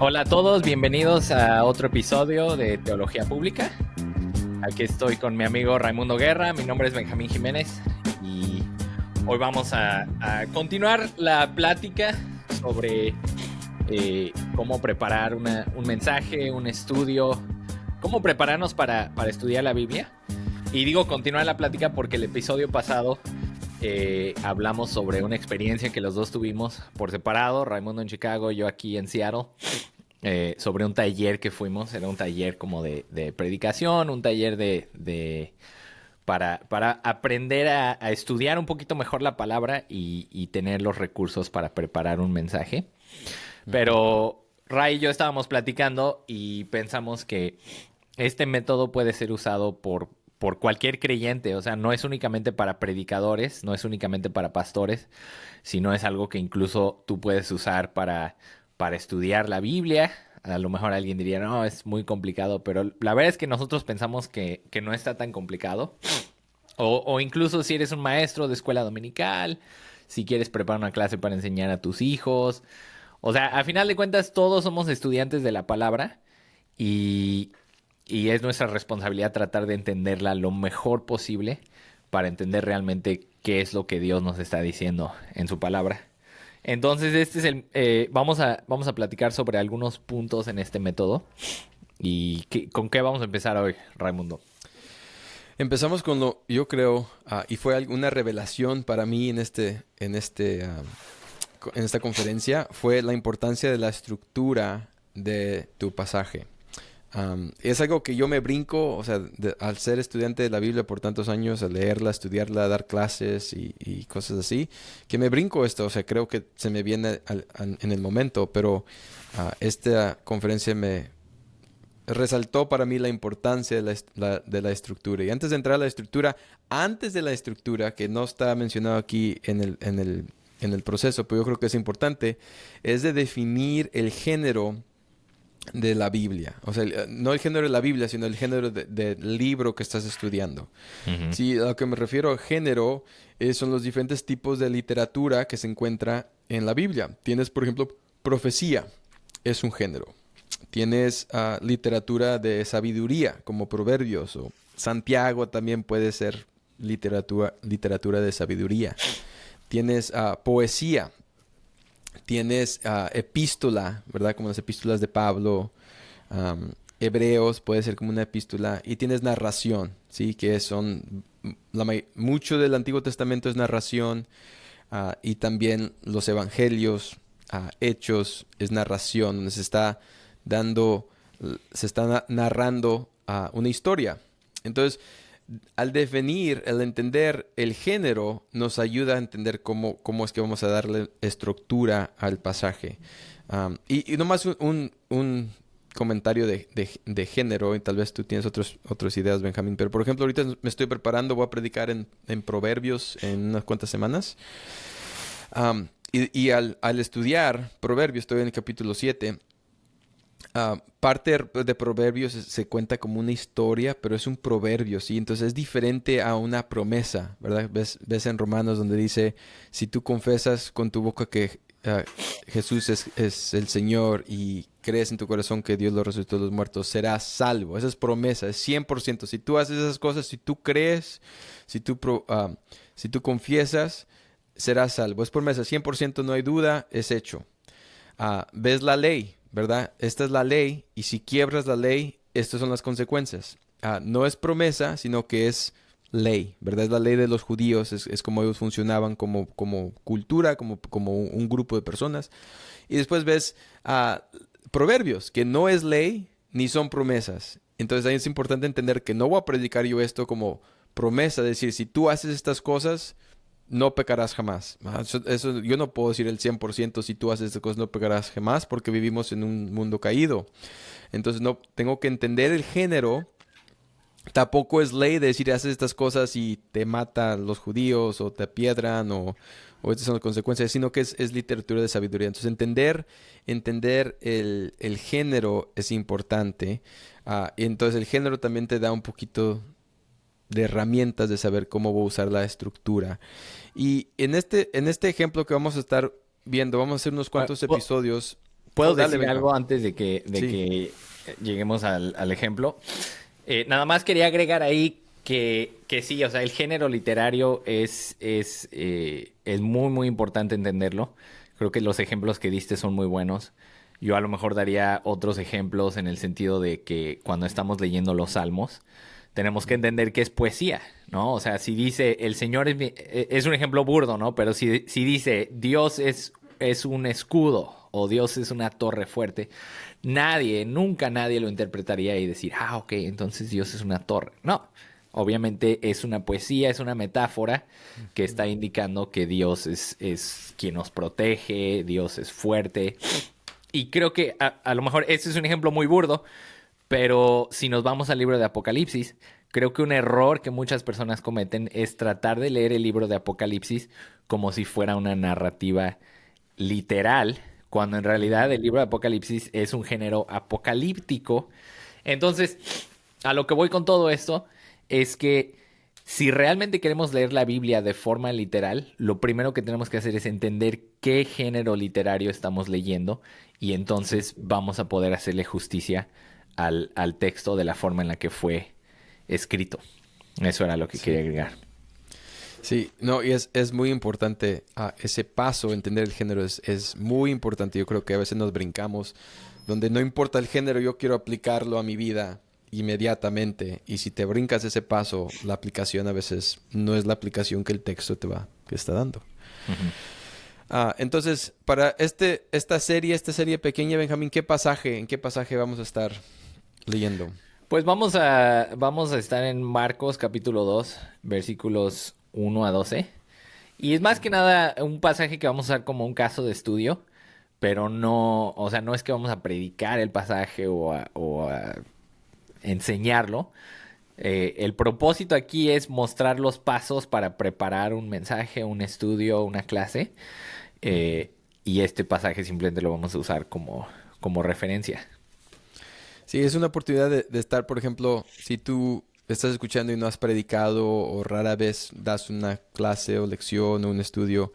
Hola a todos, bienvenidos a otro episodio de Teología Pública. Aquí estoy con mi amigo Raimundo Guerra, mi nombre es Benjamín Jiménez y hoy vamos a continuar la plática sobre cómo preparar un mensaje, un estudio, cómo prepararnos para estudiar la Biblia. Y digo continuar la plática porque el episodio pasado hablamos sobre una experiencia que los dos tuvimos por separado, Raimundo en Chicago, yo aquí en Seattle, sobre un taller que fuimos. Era un taller como de predicación, un taller para aprender a estudiar un poquito mejor la palabra y tener los recursos para preparar un mensaje. Pero Ray y yo estábamos platicando y pensamos que este método puede ser usado por cualquier creyente. O sea, no es únicamente para predicadores, no es únicamente para pastores, sino es algo que incluso tú puedes usar para estudiar la Biblia. A lo mejor alguien diría, no, es muy complicado, pero la verdad es que nosotros pensamos que no está tan complicado. O incluso si eres un maestro de escuela dominical, si quieres preparar una clase para enseñar a tus hijos. O sea, a final de cuentas todos somos estudiantes de la palabra y, y es nuestra responsabilidad tratar de entenderla lo mejor posible para entender realmente qué es lo que Dios nos está diciendo en su palabra. Entonces, vamos a platicar sobre algunos puntos en este método. ¿Y con qué vamos a empezar hoy, Raimundo? Empezamos con yo creo, y fue una revelación para mí en esta conferencia, fue la importancia de la estructura de tu pasaje. Es algo que yo me brinco, o sea, al ser estudiante de la Biblia por tantos años, a leerla, estudiarla, dar clases y cosas así, que me brinco esto, o sea, creo que se me viene en el momento, pero esta conferencia me resaltó para mí la importancia de la estructura. Y antes de entrar a la estructura, antes de la estructura, que no está mencionado aquí en el proceso, pero yo creo que es importante, es de definir el género de la Biblia. O sea, no el género de la Biblia, sino el género del libro que estás estudiando. Ujú. Sí, a lo que me refiero a género son los diferentes tipos de literatura que se encuentra en la Biblia. Tienes, por ejemplo, profecía, es un género. Tienes literatura de sabiduría, como Proverbios, o Santiago también puede ser literatura de sabiduría. Tienes poesía, tienes epístola, ¿verdad? Como las epístolas de Pablo. Hebreos puede ser como una epístola. Y tienes narración, ¿sí? Que mucho del Antiguo Testamento es narración. Y también los evangelios, hechos, es narración, donde se está narrando una historia. Entonces, al definir, al entender el género, nos ayuda a entender cómo es que vamos a darle estructura al pasaje. Y nomás un comentario de género, y tal vez tú tienes otras ideas, Benjamín, pero por ejemplo, ahorita me estoy preparando, voy a predicar en Proverbios en unas cuantas semanas. Al estudiar Proverbios, estoy en el capítulo 7. Parte de Proverbios se cuenta como una historia, pero es un proverbio, ¿sí? Entonces es diferente a una promesa, ¿verdad? Ves en Romanos donde dice, si tú confesas con tu boca que Jesús es el Señor y crees en tu corazón que Dios lo resucitó de los muertos, serás salvo. Esa es promesa, es 100%. Si tú haces esas cosas, si tú crees, si tú confiesas, serás salvo. Es promesa, 100%, no hay duda, es hecho. Ves la ley, ¿verdad? Esta es la ley, y si quiebras la ley, estas son las consecuencias. No es promesa, sino que es ley, ¿verdad? Es la ley de los judíos, es como ellos funcionaban como cultura, como un grupo de personas. Y después ves proverbios, que no es ley ni son promesas. Entonces ahí es importante entender que no voy a predicar yo esto como promesa, es decir, si tú haces estas cosas, no pecarás jamás. Eso yo no puedo decir el 100%, si tú haces estas cosas no pecarás jamás, porque vivimos en un mundo caído. Entonces no tengo que entender el género. Tampoco es ley de decir haces estas cosas y te matan los judíos o te piedran o estas son las consecuencias, sino que es literatura de sabiduría. Entonces entender el género es importante. Y entonces el género también te da un poquito de herramientas de saber cómo voy a usar la estructura. Y en este ejemplo que vamos a estar viendo, vamos a hacer unos cuantos episodios. ¿Puedo Dale, decir venga. algo antes de que, de Sí. que lleguemos al ejemplo? Nada más quería agregar ahí que sí, o sea, el género literario es muy, muy importante entenderlo. Creo que los ejemplos que diste son muy buenos. Yo a lo mejor daría otros ejemplos en el sentido de que cuando estamos leyendo los salmos, tenemos que entender que es poesía, ¿no? O sea, si dice el Señor es un ejemplo burdo, ¿no? Pero si dice Dios es un escudo o Dios es una torre fuerte, nunca nadie lo interpretaría y decir, ah, ok, entonces Dios es una torre. No, obviamente es una poesía, es una metáfora que está indicando que Dios es quien nos protege, Dios es fuerte. Y creo que a lo mejor este es un ejemplo muy burdo, pero si nos vamos al libro de Apocalipsis, creo que un error que muchas personas cometen es tratar de leer el libro de Apocalipsis como si fuera una narrativa literal, cuando en realidad el libro de Apocalipsis es un género apocalíptico. Entonces, a lo que voy con todo esto es que si realmente queremos leer la Biblia de forma literal, lo primero que tenemos que hacer es entender qué género literario estamos leyendo y Sí. entonces vamos a poder hacerle justicia al texto de la forma en la que fue escrito. Eso era lo que Sí. quería agregar. Sí, no, y es muy importante ese paso, entender el género es muy importante. Yo creo que a veces nos brincamos, donde no importa el género, yo quiero aplicarlo a mi vida inmediatamente. Y si te brincas ese paso, la aplicación a veces no es la aplicación que el texto que está dando. Ujú. Entonces, para esta serie pequeña, Benjamín, ¿en qué pasaje vamos a estar leyendo? Pues vamos a estar en Marcos capítulo 2 versículos 1 a 12. Y es más que nada un pasaje que vamos a usar como un caso de estudio, pero no, o sea, no es que vamos a predicar el pasaje o a enseñarlo. El propósito aquí es mostrar los pasos para preparar un mensaje, un estudio, una clase. Y este pasaje simplemente lo vamos a usar como referencia. Sí, es una oportunidad de estar, por ejemplo, si tú estás escuchando y no has predicado o rara vez das una clase o lección o un estudio,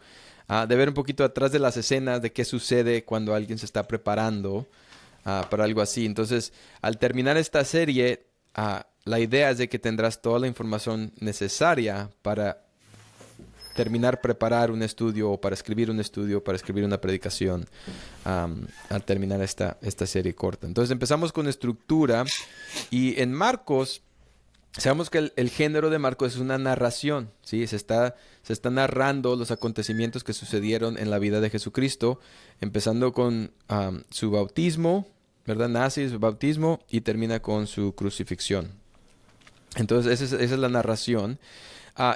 de ver un poquito atrás de las escenas de qué sucede cuando alguien se está preparando para algo así. Entonces, al terminar esta serie, la idea es de que tendrás toda la información necesaria para terminar preparar un estudio o para escribir un estudio, para escribir una predicación al terminar esta serie corta. Entonces empezamos con estructura y en Marcos, sabemos que el género de Marcos es una narración, ¿sí? Se está narrando los acontecimientos que sucedieron en la vida de Jesucristo, empezando con su bautismo, ¿verdad? Nace su bautismo y termina con su crucifixión. Entonces esa es la narración.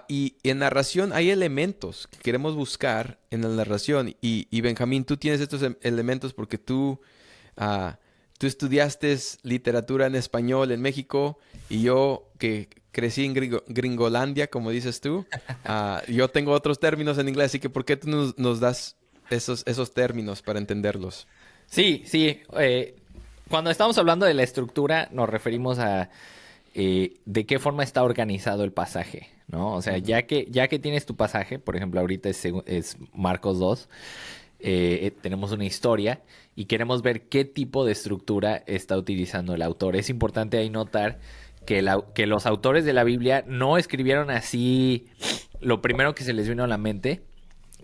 Y en narración hay elementos que queremos buscar en la narración. Y Benjamín, tú tienes estos elementos porque tú estudiaste literatura en español en México y yo que crecí en Gringolandia, como dices tú, yo tengo otros términos en inglés, así que ¿por qué tú nos das esos términos para entenderlos? Sí, sí. Cuando estamos hablando de la estructura, nos referimos a de qué forma está organizado el pasaje, ¿no? O sea, Ujú. ya que tienes tu pasaje, por ejemplo, ahorita es Marcos 2, tenemos una historia y queremos ver qué tipo de estructura está utilizando el autor. Es importante ahí notar que los autores de la Biblia no escribieron así lo primero que se les vino a la mente,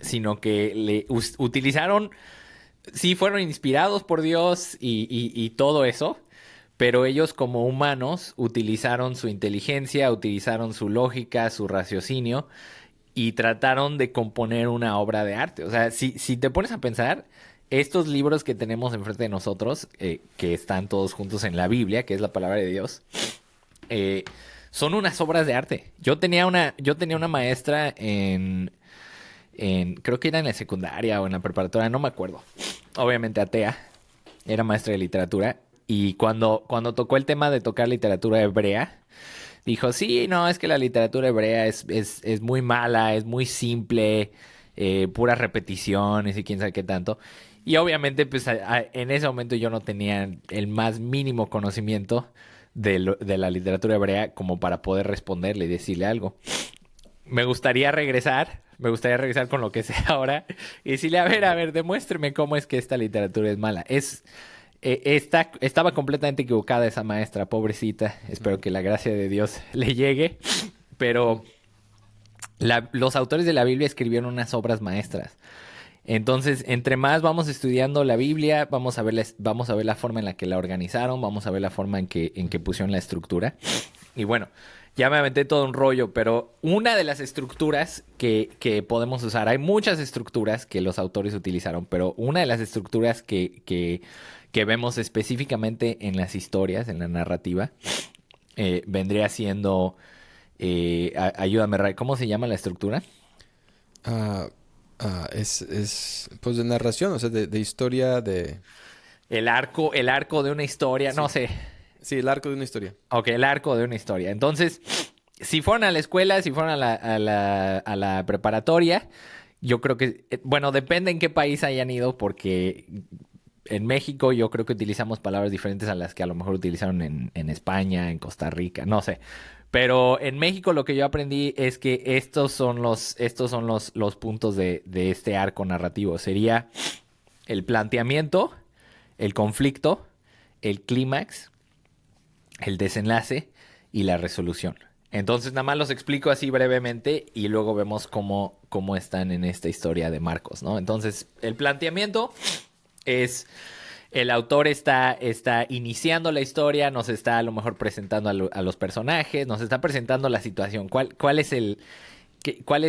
sino que utilizaron, sí fueron inspirados por Dios y todo eso, pero ellos como humanos utilizaron su inteligencia, utilizaron su lógica, su raciocinio y trataron de componer una obra de arte. O sea, si te pones a pensar, estos libros que tenemos enfrente de nosotros, que están todos juntos en la Biblia, que es la palabra de Dios, eh, son unas obras de arte. Yo tenía una maestra creo que era en la secundaria o en la preparatoria, no me acuerdo. Obviamente atea, era maestra de literatura. Y cuando tocó el tema de tocar literatura hebrea, dijo, sí, no, es que la literatura hebrea es muy mala, es muy simple, puras repeticiones y quién sabe qué tanto. Y obviamente, pues en ese momento yo no tenía el más mínimo conocimiento de la literatura hebrea como para poder responderle y decirle algo. me gustaría regresar. Me gustaría regresar con lo que sé ahora y decirle, a ver, demuéstreme cómo es que esta literatura es mala. Estaba completamente equivocada esa maestra, pobrecita. Espero que la gracia de Dios le llegue. Pero los autores de la Biblia escribieron unas obras maestras. Entonces, entre más vamos estudiando la Biblia, vamos a ver la forma en la que la organizaron, vamos a ver la forma en que pusieron la estructura. Y bueno, ya me aventé todo un rollo, pero una de las estructuras que podemos usar, hay muchas estructuras que los autores utilizaron, pero una de las estructuras que vemos específicamente en las historias, en la narrativa, vendría siendo, ayúdame, Ray, ¿cómo se llama la estructura? Ah, pues de narración, o sea, de historia de... El arco de una historia, no Sí, sé. sí, el arco de una historia. Ok, el arco de una historia. Entonces, si fueron a la escuela, si fueron a la preparatoria, yo creo que, bueno, depende en qué país hayan ido, porque en México yo creo que utilizamos palabras diferentes a las que a lo mejor utilizaron en España, en Costa Rica, no sé. Pero en México lo que yo aprendí es que estos son los puntos de este arco narrativo. Sería el planteamiento, el conflicto, el clímax, el desenlace y la resolución. Entonces nada más los explico así brevemente y luego vemos cómo están en esta historia de Marcos, ¿no? Entonces, el planteamiento es... El autor está iniciando la historia, nos está a lo mejor presentando a los personajes, nos está presentando la situación. ¿Cuál es el El como el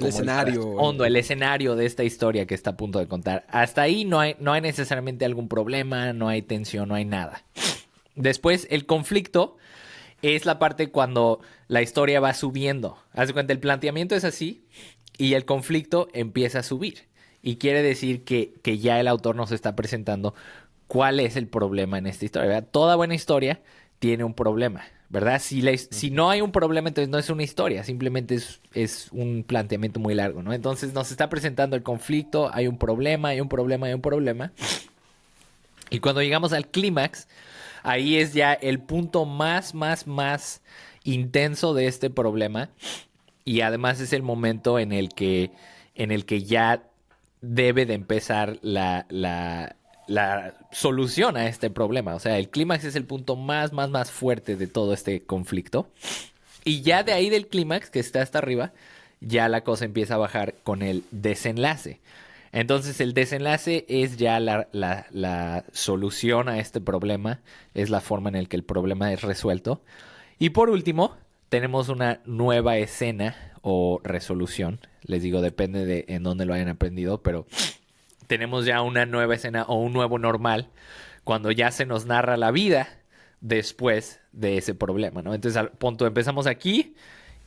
escenario. trasfondo, el escenario de esta historia que está a punto de contar? Hasta ahí no hay necesariamente algún problema, no hay tensión, no hay nada. Después, el conflicto es la parte cuando la historia va subiendo. Haz de cuenta, el planteamiento es así y el conflicto empieza a subir. Y quiere decir que ya el autor nos está presentando cuál es el problema en esta historia, ¿verdad? Toda buena historia tiene un problema, ¿verdad? Si no hay un problema, entonces no es una historia, simplemente es un planteamiento muy largo, ¿no? Entonces nos está presentando el conflicto, hay un problema, hay un problema, hay un problema. Y cuando llegamos al clímax, ahí es ya el punto más intenso de este problema. Y además es el momento en el que ya debe de empezar la solución a este problema. O sea, el clímax es el punto más fuerte de todo este conflicto. Y ya de ahí del clímax, que está hasta arriba, ya la cosa empieza a bajar con el desenlace. Entonces el desenlace es ya la solución a este problema, es la forma en la que el problema es resuelto. Y por último, tenemos una nueva escena o resolución. Les digo, depende de en dónde lo hayan aprendido, pero tenemos ya una nueva escena o un nuevo normal cuando ya se nos narra la vida después de ese problema, ¿no? Entonces, al punto, empezamos aquí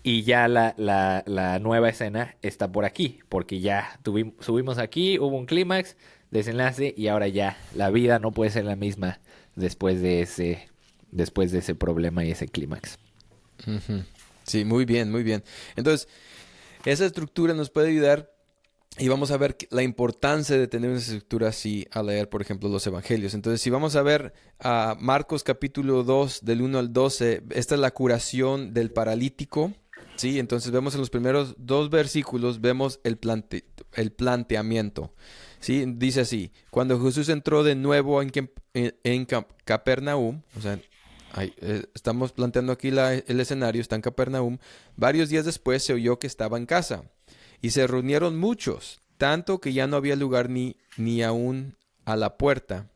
y ya la nueva escena está por aquí, porque ya subimos aquí, hubo un clímax, desenlace y ahora ya la vida no puede ser la misma después de ese problema y ese clímax. Ujú. Sí, muy bien, muy bien. Entonces, esa estructura nos puede ayudar y vamos a ver la importancia de tener una estructura así al leer, por ejemplo, los evangelios. Entonces, si vamos a ver a Marcos capítulo 2, del 1 al 12, esta es la curación del paralítico. Sí, entonces vemos en los primeros dos versículos, vemos el planteamiento. Sí, dice así: cuando Jesús entró de nuevo en Capernaum, o sea, estamos planteando aquí el escenario, está en Capernaum. Varios días después se oyó que estaba en casa y se reunieron muchos, tanto que ya no había lugar ni aún a la puerta.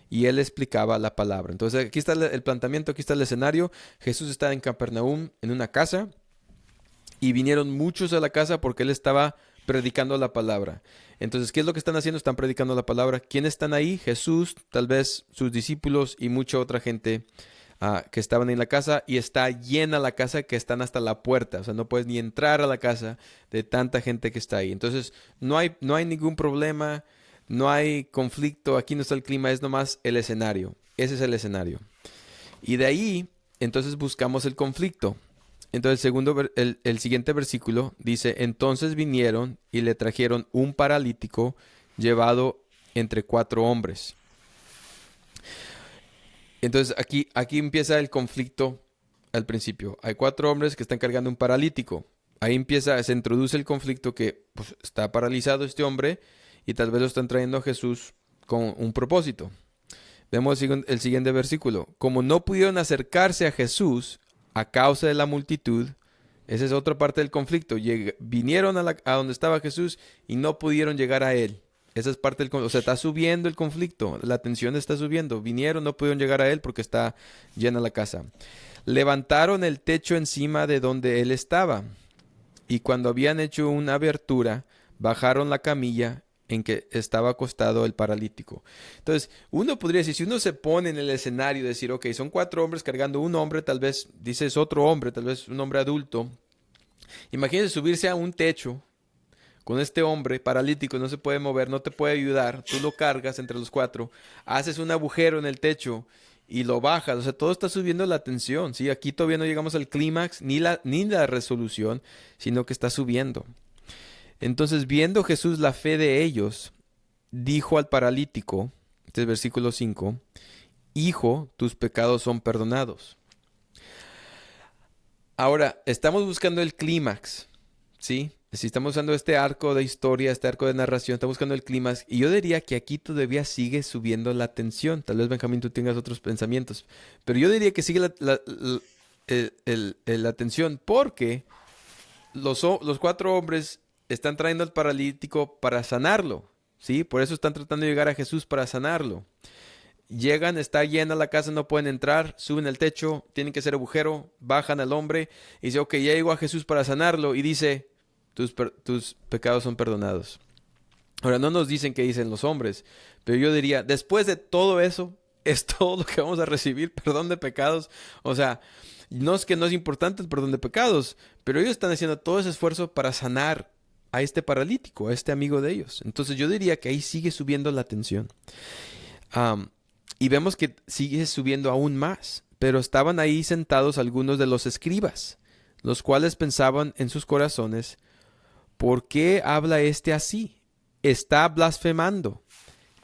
Y él explicaba la palabra. Entonces aquí está el planteamiento, aquí está el escenario. Jesús está en Capernaum, en una casa, y vinieron muchos a la casa porque él estaba predicando la palabra. Entonces, ¿qué es lo que están haciendo? Están predicando la palabra. ¿Quiénes están ahí? Jesús, tal vez sus discípulos y mucha otra gente que estaban en la casa, y está llena la casa, que están hasta la puerta. O sea, no puedes ni entrar a la casa de tanta gente que está ahí. Entonces, no hay ningún problema, no hay conflicto. Aquí no está el clima, es nomás el escenario. Ese es el escenario. Y de ahí, entonces buscamos el conflicto. Entonces, el siguiente versículo dice: entonces vinieron y le trajeron un paralítico llevado entre 4 hombres. Entonces, aquí empieza el conflicto al principio. Hay 4 hombres que están cargando un paralítico. Ahí se introduce el conflicto que pues, está paralizado este hombre y tal vez lo están trayendo a Jesús con un propósito. Vemos el siguiente versículo. Como no pudieron acercarse a Jesús a causa de la multitud, esa es otra parte del conflicto. Vinieron a donde estaba Jesús y no pudieron llegar a él. Esa es parte del conflicto. O sea, está subiendo el conflicto. La tensión está subiendo. Vinieron, no pudieron llegar a él porque está llena la casa. Levantaron el techo encima de donde él estaba. Y cuando habían hecho una abertura, bajaron la camilla en que estaba acostado el paralítico. Entonces, uno podría decir, si uno se pone en el escenario, decir, ok, son 4 hombres cargando un hombre, tal vez, dices otro hombre, tal vez un hombre adulto. Imagínense subirse a un techo con este hombre paralítico, no se puede mover, no te puede ayudar, tú lo cargas entre los 4, haces un agujero en el techo y lo bajas, o sea, todo está subiendo la tensión, ¿sí? Aquí todavía no llegamos al clímax ni la resolución, sino que está subiendo. Entonces, viendo Jesús la fe de ellos, dijo al paralítico, este es versículo 5, Hijo, tus pecados son perdonados. Ahora, estamos buscando el clímax, ¿sí? Si estamos usando este arco de historia, este arco de narración, estamos buscando el clímax, y yo diría que aquí todavía sigue subiendo la tensión. Tal vez, Benjamín, tú tengas otros pensamientos, pero yo diría que sigue la tensión porque los 4 hombres están trayendo al paralítico para sanarlo, ¿sí? Por eso están tratando de llegar a Jesús para sanarlo. Llegan, está llena la casa, no pueden entrar, suben al techo, tienen que hacer agujero, bajan al hombre y dice, ok, ya llegó a Jesús para sanarlo y dice, tus pecados son perdonados. Ahora, no nos dicen qué dicen los hombres, pero yo diría, después de todo eso, es todo lo que vamos a recibir, perdón de pecados. O sea, no es que no es importante el perdón de pecados, pero ellos están haciendo todo ese esfuerzo para sanar a este paralítico, a este amigo de ellos. Entonces yo diría que ahí sigue subiendo la tensión. Y vemos que sigue subiendo aún más, pero estaban ahí sentados algunos de los escribas, los cuales pensaban en sus corazones, ¿por qué habla este así? Está blasfemando.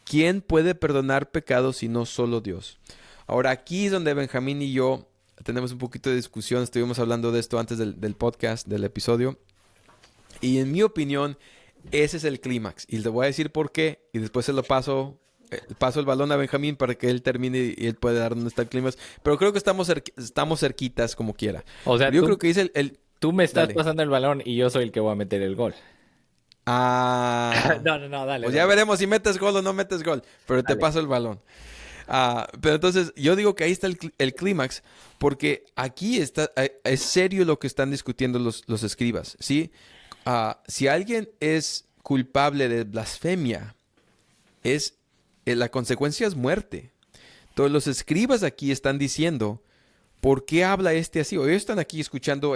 ¿Quién puede perdonar pecados si no solo Dios? Ahora aquí es donde Benjamín y yo tenemos un poquito de discusión. Estuvimos hablando de esto antes del podcast, del episodio. Y en mi opinión, ese es el clímax. Y le voy a decir por qué. Y después se lo paso el balón a Benjamín para que él termine y él puede dar dónde está el clímax. Pero creo que estamos cerquitas como quiera. O sea, Yo creo que dice tú me estás Dale. pasando el balón y yo soy el que voy a meter el gol. Ah, No, dale. pues Dale. ya veremos si metes gol o no metes gol. Pero te Dale. paso el balón. Pero entonces yo digo que ahí está el clímax, porque aquí es serio lo que están discutiendo los escribas, ¿sí? Si alguien es culpable de blasfemia, la consecuencia es muerte. Entonces los escribas aquí están diciendo, ¿por qué habla este así? O ellos están aquí escuchando,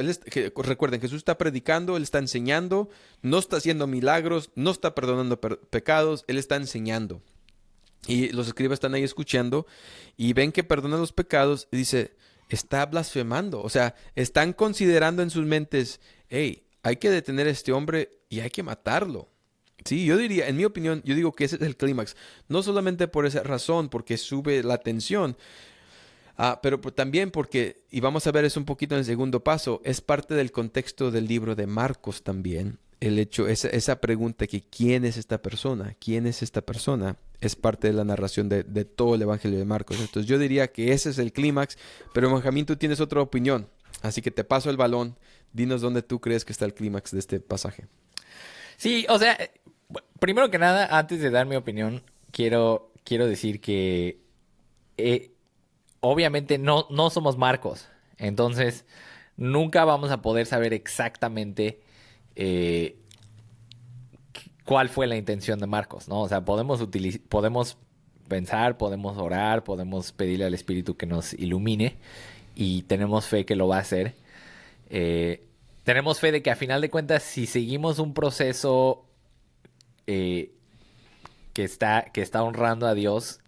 recuerden, Jesús está predicando, Él está enseñando, no está haciendo milagros, no está perdonando pecados, Él está enseñando. Y los escribas están ahí escuchando y ven que perdona los pecados y dice, está blasfemando. O sea, están considerando en sus mentes, hey, hay que detener a este hombre y hay que matarlo. Sí, yo diría, en mi opinión, yo digo que ese es el clímax. No solamente por esa razón, porque sube la tensión, pero también porque, y vamos a ver eso un poquito en el segundo paso, es parte del contexto del libro de Marcos también. El hecho, esa pregunta que ¿quién es esta persona? ¿Quién es esta persona? Es parte de la narración de todo el Evangelio de Marcos. Entonces yo diría que ese es el clímax, pero Benjamín, tú tienes otra opinión. Así que te paso el balón. Dinos dónde tú crees que está el clímax de este pasaje. Sí, o sea, primero que nada, antes de dar mi opinión, quiero decir que obviamente no somos Marcos. Entonces, nunca vamos a poder saber exactamente cuál fue la intención de Marcos, ¿no? O sea, podemos pensar, podemos orar, podemos pedirle al Espíritu que nos ilumine y tenemos fe que lo va a hacer. Tenemos fe de que a final de cuentas, si seguimos un proceso que está honrando a Dios,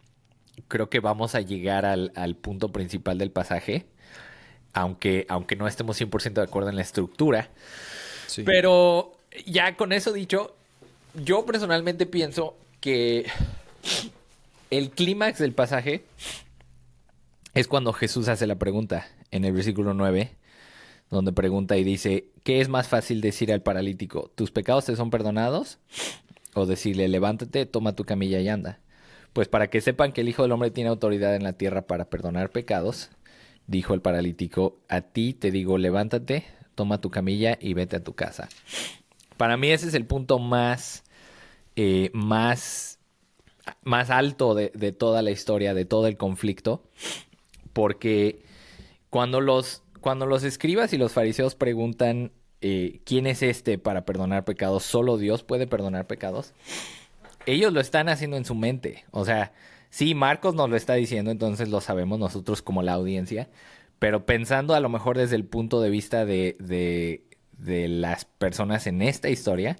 creo que vamos a llegar al punto principal del pasaje, aunque no estemos 100% de acuerdo en la estructura. Sí. Pero ya con eso dicho, yo personalmente pienso que el clímax del pasaje es cuando Jesús hace la pregunta en el versículo 9, donde pregunta y dice, ¿qué es más fácil decir al paralítico? ¿Tus pecados te son perdonados? O decirle, levántate, toma tu camilla y anda. Pues para que sepan que el Hijo del Hombre tiene autoridad en la tierra para perdonar pecados, dijo el paralítico, a ti te digo, levántate, toma tu camilla y vete a tu casa. Para mí ese es el punto más alto de toda la historia, de todo el conflicto, porque cuando los escribas y los fariseos preguntan quién es este para perdonar pecados, solo Dios puede perdonar pecados, ellos lo están haciendo en su mente. O sea, sí, Marcos nos lo está diciendo, entonces lo sabemos nosotros como la audiencia, pero pensando a lo mejor desde el punto de vista de las personas en esta historia,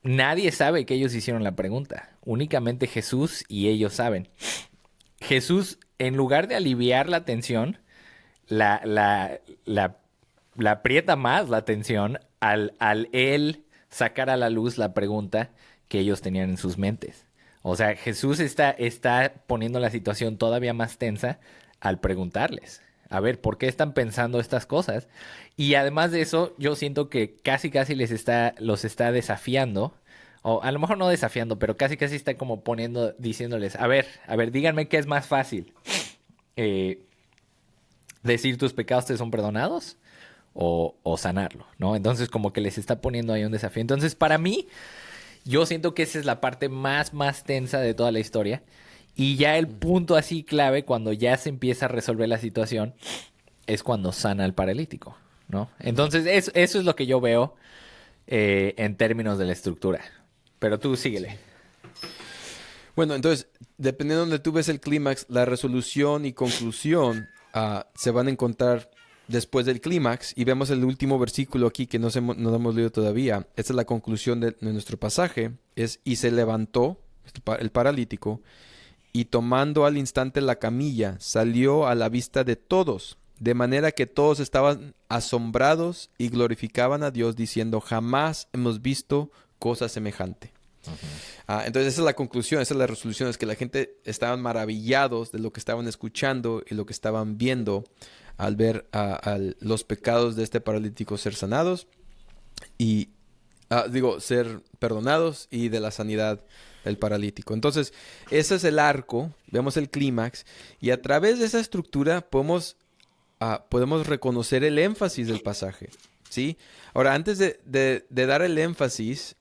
nadie sabe que ellos hicieron la pregunta. Únicamente Jesús y ellos saben. Jesús, en lugar de aliviar la tensión, la aprieta más la tensión al él sacar a la luz la pregunta que ellos tenían en sus mentes. O sea, Jesús está poniendo la situación todavía más tensa al preguntarles. A ver, ¿por qué están pensando estas cosas? Y además de eso, yo siento que casi los está desafiando. O a lo mejor no desafiando, pero casi está como diciéndoles, a ver, díganme qué es más fácil. Decir tus pecados te son perdonados o sanarlo, ¿no? Entonces como que les está poniendo ahí un desafío. Entonces para mí, yo siento que esa es la parte más tensa de toda la historia. Y ya el punto así clave, cuando ya se empieza a resolver la situación, es cuando sana al paralítico, ¿no? Entonces eso es lo que yo veo en términos de la estructura. Pero tú síguele. Bueno, entonces, dependiendo de donde tú ves el clímax, la resolución y conclusión se van a encontrar después del clímax. Y vemos el último versículo aquí que no hemos leído todavía. Esta es la conclusión de nuestro pasaje. Y se levantó el paralítico y tomando al instante la camilla, salió a la vista de todos. De manera que todos estaban asombrados y glorificaban a Dios diciendo, jamás hemos visto cosa semejante. Entonces esa es la conclusión, esa es la resolución, es que la gente estaban maravillados de lo que estaban escuchando y lo que estaban viendo al ver los pecados de este paralítico ser sanados y, ser perdonados y de la sanidad del paralítico. Entonces ese es el arco, vemos el clímax y a través de esa estructura podemos reconocer el énfasis del pasaje, ¿sí? Ahora, antes de dar el énfasis,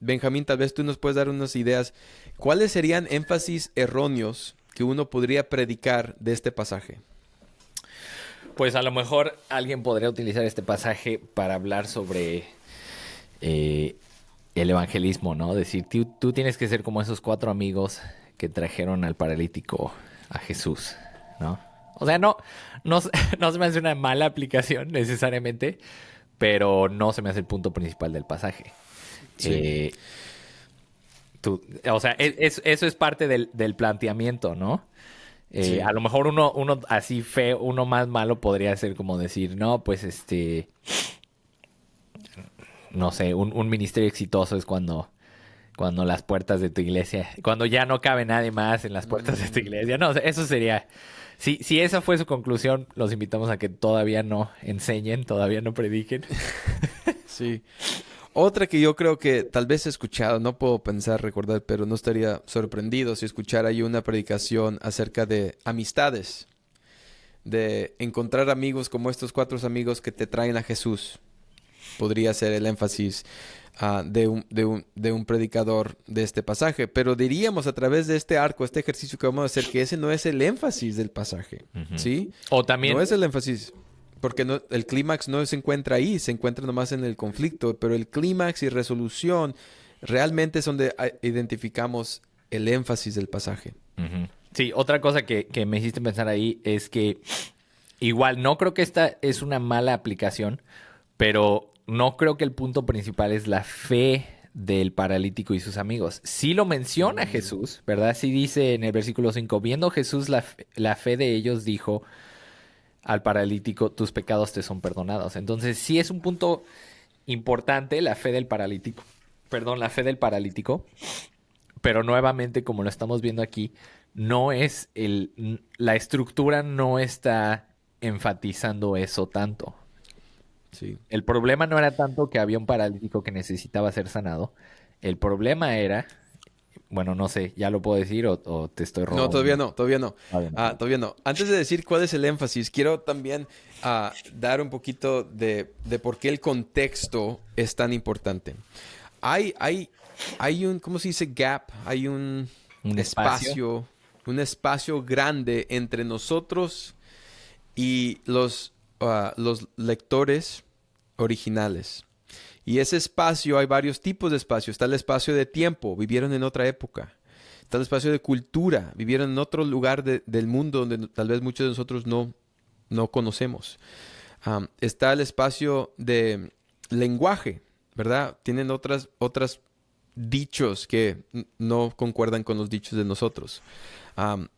Benjamín, tal vez tú nos puedes dar unas ideas. ¿Cuáles serían énfasis erróneos que uno podría predicar de este pasaje? Pues a lo mejor alguien podría utilizar este pasaje para hablar sobre el evangelismo, ¿no? Decir, tú tienes que ser como esos 4 amigos que trajeron al paralítico a Jesús, ¿no? O sea, no se me hace una mala aplicación necesariamente, pero no se me hace el punto principal del pasaje. Sí. O sea, eso es parte del planteamiento, ¿no? Sí. A lo mejor uno así feo, uno más malo podría ser como decir, no, pues no sé, un ministerio exitoso es cuando las puertas de tu iglesia, cuando ya no cabe nadie más en las puertas de tu iglesia. No, eso sería, si esa fue su conclusión, los invitamos a que todavía no enseñen, todavía no prediquen. Sí. Otra que yo creo que tal vez he escuchado, no puedo recordar, pero no estaría sorprendido si escuchara yo una predicación acerca de amistades, de encontrar amigos como estos 4 amigos que te traen a Jesús. Podría ser el énfasis de un predicador de este pasaje, pero diríamos a través de este arco, este ejercicio que vamos a hacer, que ese no es el énfasis del pasaje, ¿sí? O también... No es el énfasis. Porque el clímax no se encuentra ahí, se encuentra nomás en el conflicto, pero el clímax y resolución realmente es donde identificamos el énfasis del pasaje. Sí, otra cosa que me hiciste pensar ahí es que igual no creo que esta es una mala aplicación, pero no creo que el punto principal es la fe del paralítico y sus amigos. Sí lo menciona Jesús, ¿verdad? Sí dice en el versículo 5, viendo Jesús la fe de ellos, dijo al paralítico, tus pecados te son perdonados. Entonces, sí es un punto importante la fe del paralítico. Pero nuevamente, como lo estamos viendo aquí, no es la estructura no está enfatizando eso tanto. Sí. El problema no era tanto que había un paralítico que necesitaba ser sanado. El problema era, bueno, no sé, ya lo puedo decir o te estoy No, robando. todavía no, todavía no. Todavía no. Todavía no. Antes de decir cuál es el énfasis, quiero también dar un poquito de por qué el contexto es tan importante. Hay, hay, hay un, ¿cómo se dice? Gap, hay Un espacio. un espacio grande entre nosotros y los lectores originales. Y ese espacio, hay varios tipos de espacio. Está el espacio de tiempo, vivieron en otra época. Está el espacio de cultura, vivieron en otro lugar del mundo donde tal vez muchos de nosotros no conocemos. Está el espacio de lenguaje, ¿verdad? Tienen otras dichos que no concuerdan con los dichos de nosotros.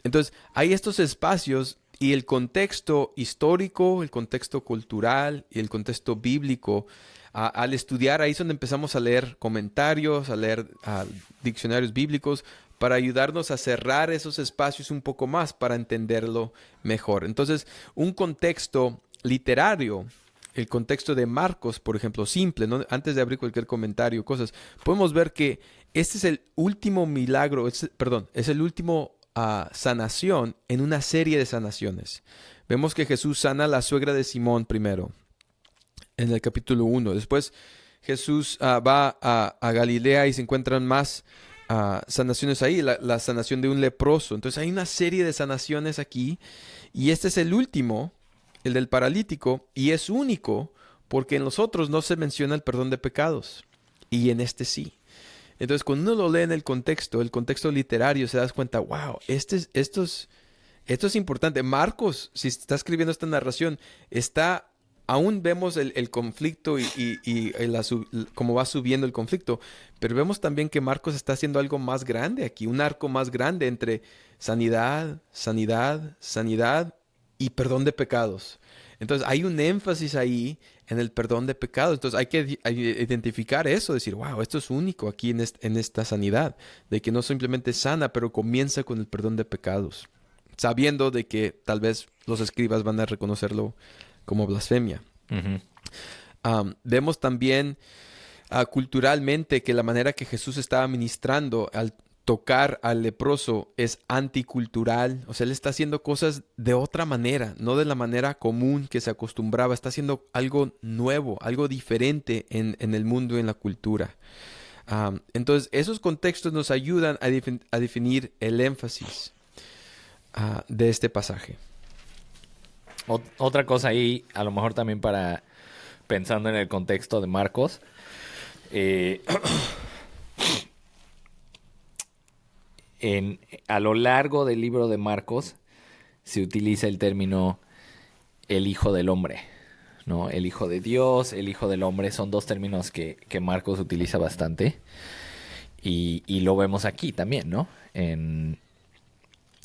Entonces, hay estos espacios y el contexto histórico, el contexto cultural y el contexto bíblico, al estudiar ahí es donde empezamos a leer comentarios, a leer diccionarios bíblicos para ayudarnos a cerrar esos espacios un poco más para entenderlo mejor. Entonces, un contexto literario, el contexto de Marcos, por ejemplo, simple, ¿no? Antes de abrir cualquier comentario, cosas, podemos ver que este es el último milagro, perdón, es el último sanación en una serie de sanaciones. Vemos que Jesús sana a la suegra de Simón primero, en el capítulo 1. Después Jesús va a Galilea y se encuentran más sanaciones ahí, la sanación de un leproso. Entonces hay una serie de sanaciones aquí y este es el último, el del paralítico, y es único porque en los otros no se menciona el perdón de pecados y en este sí. Entonces, cuando uno lo lee en el contexto literario, se das cuenta, wow, esto es importante. Marcos, si está escribiendo esta narración, aún vemos el conflicto y cómo va subiendo el conflicto, pero vemos también que Marcos está haciendo algo más grande aquí, un arco más grande entre sanidad, sanidad, sanidad y perdón de pecados. Entonces hay un énfasis ahí en el perdón de pecados. Entonces hay que identificar eso, decir, wow, esto es único aquí en esta sanidad, de que no simplemente sana, pero comienza con el perdón de pecados, sabiendo de que tal vez los escribas van a reconocerlo como blasfemia. Ujú. Vemos también culturalmente que la manera que Jesús estaba ministrando al tocar al leproso es anticultural. O sea, él está haciendo cosas de otra manera, no de la manera común que se acostumbraba. Está haciendo algo nuevo, algo diferente en el mundo y en la cultura. Entonces, esos contextos nos ayudan a definir el énfasis de este pasaje. Otra cosa ahí, a lo mejor también para pensando en el contexto de Marcos, eh, a lo largo del libro de Marcos se utiliza el término el Hijo del Hombre, ¿no? El Hijo de Dios, el Hijo del Hombre, son dos términos que Marcos utiliza bastante y lo vemos aquí también, ¿no? En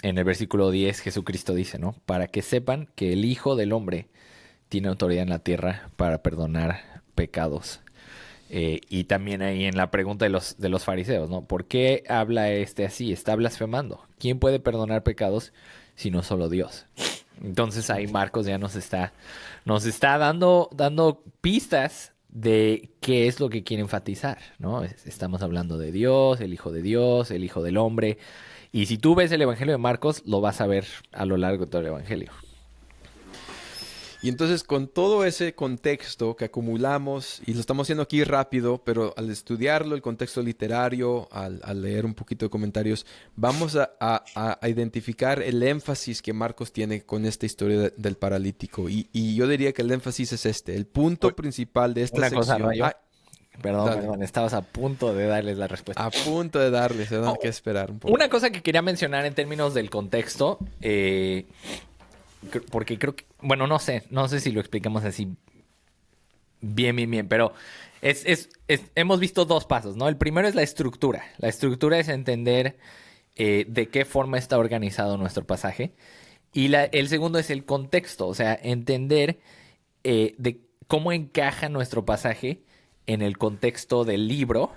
el versículo 10 Jesucristo dice, ¿no? Para que sepan que el Hijo del Hombre tiene autoridad en la tierra para perdonar pecados. Y también ahí en la pregunta de los fariseos, ¿no? ¿Por qué habla así? Está blasfemando. ¿Quién puede perdonar pecados sino solo Dios? Entonces ahí Marcos ya nos está dando pistas de qué es lo que quiere enfatizar, ¿no? Estamos hablando de Dios, el Hijo del Hombre. Y si tú ves el Evangelio de Marcos, lo vas a ver a lo largo de todo el Evangelio. Y entonces con todo ese contexto que acumulamos, y lo estamos haciendo aquí rápido, pero al estudiarlo, el contexto literario, al leer un poquito de comentarios, vamos a identificar el énfasis que Marcos tiene con esta historia del paralítico. Y yo diría que el énfasis es el punto principal de esta Una cosa, sección. Rayo. Dale. Perdón, estabas a punto de darles la respuesta. A punto de darles, se dan que esperar un poco. Una cosa que quería mencionar en términos del contexto, porque creo que, bueno, no sé si lo explicamos así bien, pero hemos visto dos pasos, ¿no? El primero es la estructura. La estructura es entender de qué forma está organizado nuestro pasaje. Y el segundo es el contexto, o sea, entender de cómo encaja nuestro pasaje en el contexto del libro,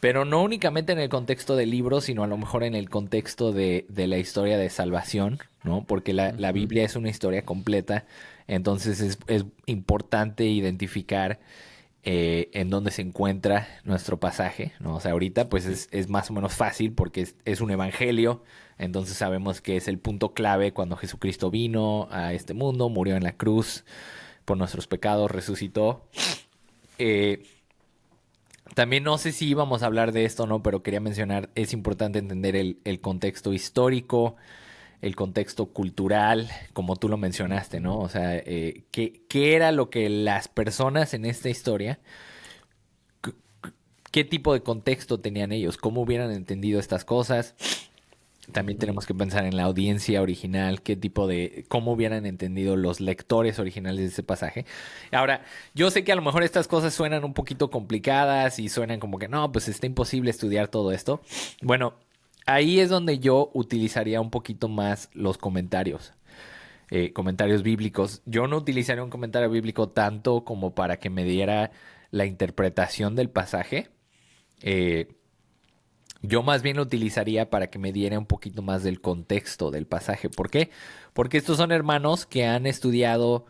pero no únicamente en el contexto del libro, sino a lo mejor en el contexto de la historia de salvación, ¿no? Porque la Ujú. Biblia es una historia completa, entonces es importante identificar en dónde se encuentra nuestro pasaje, ¿no? O sea, ahorita pues Sí. es más o menos fácil porque es un evangelio, entonces sabemos que es el punto clave cuando Jesucristo vino a este mundo, murió en la cruz por nuestros pecados, resucitó. Eh, También no sé si íbamos a hablar de esto o no, pero quería mencionar, es importante entender el contexto histórico, el contexto cultural, como tú lo mencionaste, Ujú. ¿no? O sea, ¿qué era lo que las personas en esta historia, qué tipo de contexto tenían ellos? ¿Cómo hubieran entendido estas cosas? También Ujú. tenemos que pensar en la audiencia original, cómo hubieran entendido los lectores originales de ese pasaje. Ahora, yo sé que a lo mejor estas cosas suenan un poquito complicadas y suenan como que no, pues está imposible estudiar todo esto. Bueno, ahí es donde yo utilizaría un poquito más los comentarios, comentarios bíblicos. Yo no utilizaría un comentario bíblico tanto como para que me diera la interpretación del pasaje. Eh, yo más bien lo utilizaría para que me diera un poquito más del contexto del pasaje. ¿Por qué? Porque estos son hermanos que han estudiado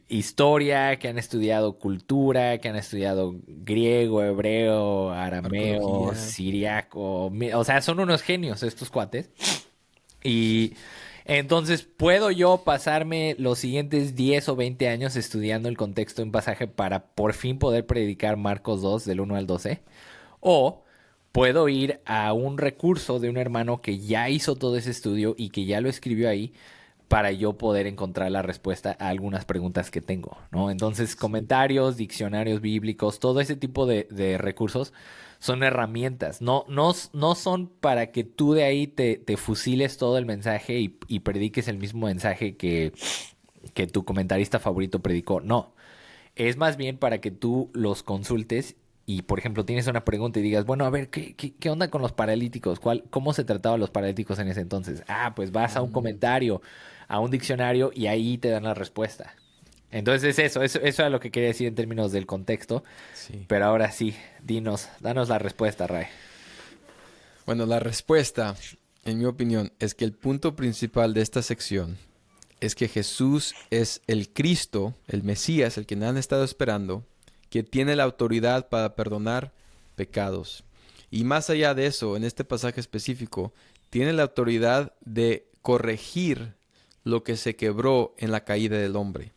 historia, que han estudiado cultura, que han estudiado griego, hebreo, arameo, Arqueología. siriaco. O sea, son unos genios estos cuates. Y entonces puedo yo pasarme los siguientes 10 o 20 años estudiando el contexto de un pasaje para por fin poder predicar Marcos 2 del 1 al 12. O puedo ir a un recurso de un hermano que ya hizo todo ese estudio y que ya lo escribió ahí para yo poder encontrar la respuesta a algunas preguntas que tengo, ¿no? Entonces, Sí. comentarios, diccionarios bíblicos, todo ese tipo de recursos son herramientas. No son para que tú de ahí te fusiles todo el mensaje y prediques el mismo mensaje que tu comentarista favorito predicó. No, es más bien para que tú los consultes y, por ejemplo, tienes una pregunta y digas, bueno, a ver, ¿qué onda con los paralíticos? ¿Cómo se trataban los paralíticos en ese entonces? Ah, pues vas a un Mm, comentario, a un diccionario y ahí te dan la respuesta. Entonces eso era lo que quería decir en términos del contexto, sí. pero ahora sí, danos la respuesta, Ray. Bueno, la respuesta, en mi opinión, es que el punto principal de esta sección es que Jesús es el Cristo, el Mesías, el que han estado esperando, que tiene la autoridad para perdonar pecados. Y más allá de eso, en este pasaje específico, tiene la autoridad de corregir lo que se quebró en la caída del hombre.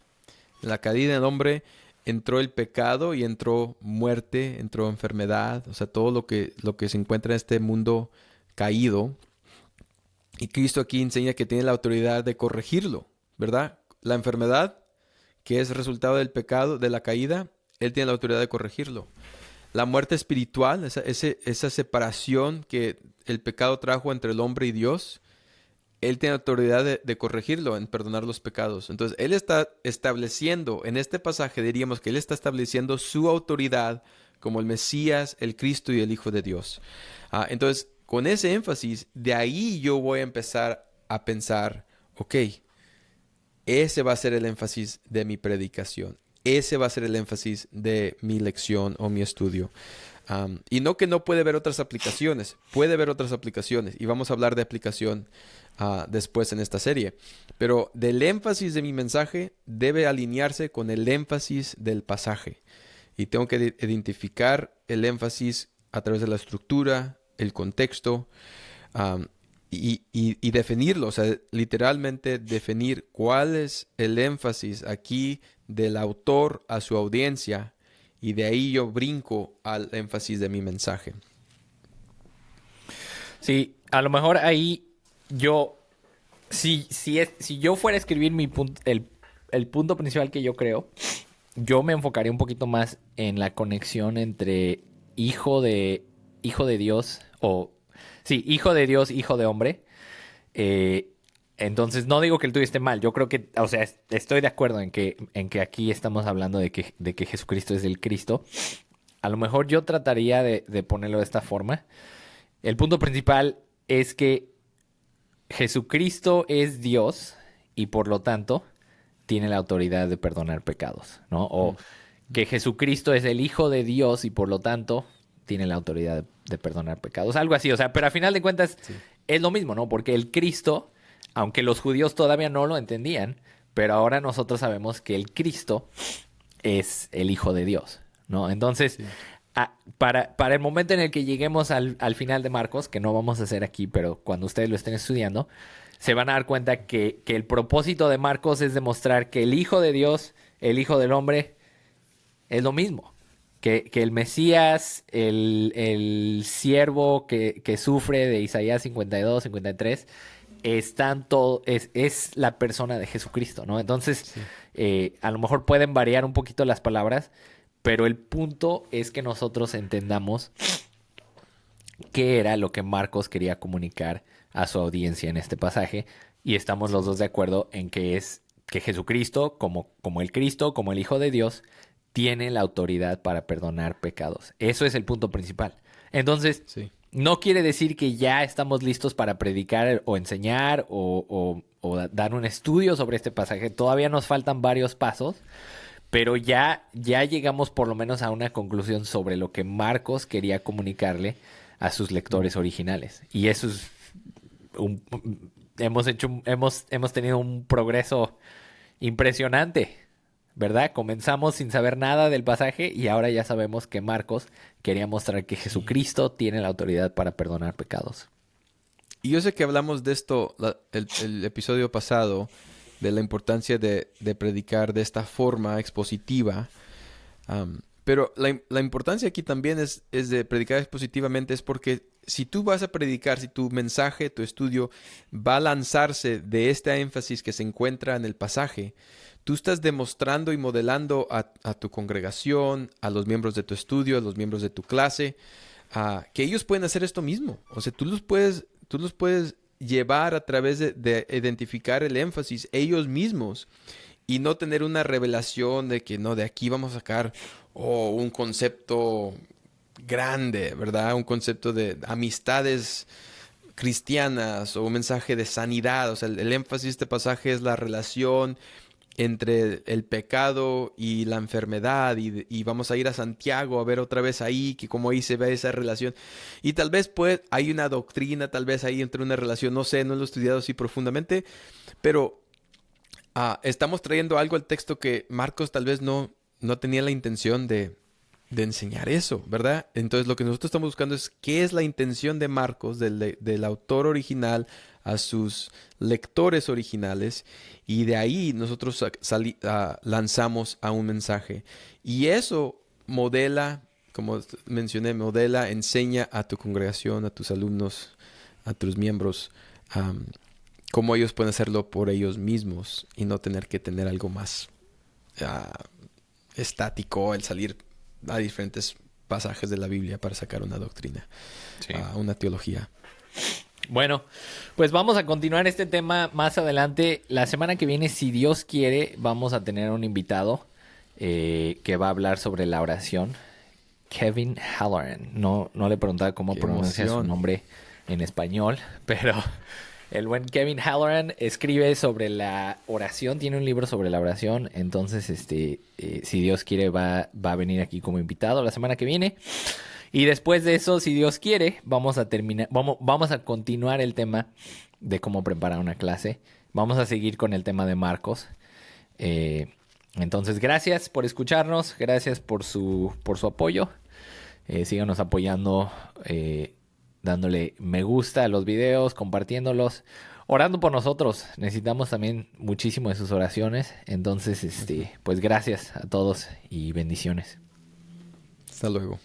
En la caída del hombre entró el pecado y entró muerte, entró enfermedad, o sea, todo lo que se encuentra en este mundo caído. Y Cristo aquí enseña que tiene la autoridad de corregirlo, ¿verdad? La enfermedad, que es resultado del pecado, de la caída, Él tiene la autoridad de corregirlo. La muerte espiritual, esa separación que el pecado trajo entre el hombre y Dios, Él tiene autoridad de corregirlo, en perdonar los pecados. Entonces, Él está estableciendo, en este pasaje diríamos que Él está estableciendo su autoridad como el Mesías, el Cristo y el Hijo de Dios. Entonces, con ese énfasis, de ahí yo voy a empezar a pensar, ok, ese va a ser el énfasis de mi predicación. Ese va a ser el énfasis de mi lección o mi estudio. Y no que no puede haber otras aplicaciones, puede haber otras aplicaciones y vamos a hablar de aplicación después en esta serie. Pero del énfasis de mi mensaje debe alinearse con el énfasis del pasaje. Y tengo que identificar el énfasis a través de la estructura, el contexto, am, y definirlo, o sea, literalmente definir cuál es el énfasis aquí del autor a su audiencia y de ahí yo brinco al énfasis de mi mensaje. Sí, a lo mejor ahí yo, si yo fuera a escribir el punto principal que yo creo, yo me enfocaría un poquito más en la conexión entre hijo de, hijo de Dios, o sí, hijo de Dios, hijo de hombre. Eh, entonces, no digo que el tuyo esté mal. Yo creo que, o sea, estoy de acuerdo en que aquí estamos hablando de que Jesucristo es el Cristo. A lo mejor yo trataría de ponerlo de esta forma. El punto principal es que Jesucristo es Dios y por lo tanto tiene la autoridad de perdonar pecados, ¿no? Mm, O que Jesucristo es el Hijo de Dios y por lo tanto tiene la autoridad de perdonar pecados. Algo así, o sea, pero a final de cuentas Sí. es lo mismo, ¿no? Porque el Cristo, aunque los judíos todavía no lo entendían, pero ahora nosotros sabemos que el Cristo es el Hijo de Dios, ¿no? Entonces, Sí. para el momento en el que lleguemos al final de Marcos, que no vamos a hacer aquí, pero cuando ustedes lo estén estudiando, se van a dar cuenta que el propósito de Marcos es demostrar que el Hijo de Dios, el Hijo del Hombre, es lo mismo. Que el Mesías, el siervo que sufre de Isaías 52, 53, es la persona de Jesucristo, ¿no? Entonces, Sí. a lo mejor pueden variar un poquito las palabras, pero el punto es que nosotros entendamos qué era lo que Marcos quería comunicar a su audiencia en este pasaje, y estamos los dos de acuerdo en que es que Jesucristo, como el Cristo, como el Hijo de Dios, tiene la autoridad para perdonar pecados. Eso es el punto principal. Entonces, Sí. no quiere decir que ya estamos listos para predicar o enseñar o dar un estudio sobre este pasaje. Todavía nos faltan varios pasos, pero ya llegamos por lo menos a una conclusión sobre lo que Marcos quería comunicarle a sus lectores originales. Y eso es hemos tenido un progreso impresionante, ¿verdad? Comenzamos sin saber nada del pasaje y ahora ya sabemos que Marcos quería mostrar que Jesucristo tiene la autoridad para perdonar pecados. Y yo sé que hablamos de esto el episodio pasado, de la importancia de predicar de esta forma expositiva. Pero la importancia aquí también es de predicar expositivamente, es porque si tú vas a predicar, si tu mensaje, tu estudio va a lanzarse de este énfasis que se encuentra en el pasaje, tú estás demostrando y modelando a tu congregación, a los miembros de tu estudio, a los miembros de tu clase, que ellos pueden hacer esto mismo. O sea, tú los puedes llevar a través de identificar el énfasis ellos mismos y no tener una revelación de que no, de aquí vamos a sacar un concepto grande, ¿verdad? Un concepto de amistades cristianas o un mensaje de sanidad. O sea, el énfasis de este pasaje es la relación entre el pecado y la enfermedad y vamos a ir a Santiago a ver otra vez ahí que cómo ahí se ve esa relación y tal vez pues hay una doctrina tal vez ahí entre una relación, no sé, no lo he estudiado así profundamente, pero estamos trayendo algo al texto que Marcos tal vez no tenía la intención de enseñar eso, ¿verdad? Entonces lo que nosotros estamos buscando es qué es la intención de Marcos, del autor original a sus lectores originales, y de ahí nosotros lanzamos a un mensaje. Y eso modela, como mencioné, enseña a tu congregación, a tus alumnos, a tus miembros, cómo ellos pueden hacerlo por ellos mismos y no tener que tener algo más estático, el salir a diferentes pasajes de la Biblia para sacar una doctrina, Sí. una teología. Bueno, pues vamos a continuar este tema más adelante. La semana que viene, si Dios quiere, vamos a tener un invitado que va a hablar sobre la oración. Kevin Halloran. No le preguntaba cómo ¡Qué pronuncia su emoción! nombre en español, pero el buen Kevin Halloran escribe sobre la oración, tiene un libro sobre la oración. Entonces, si Dios quiere, va a venir aquí como invitado la semana que viene. Y después de eso, si Dios quiere, vamos a continuar el tema de cómo preparar una clase. Vamos a seguir con el tema de Marcos. Entonces, gracias por escucharnos, gracias por su apoyo. Síganos apoyando, dándole me gusta a los videos, compartiéndolos, orando por nosotros. Necesitamos también muchísimo de sus oraciones. Entonces, pues gracias a todos y bendiciones. Hasta luego.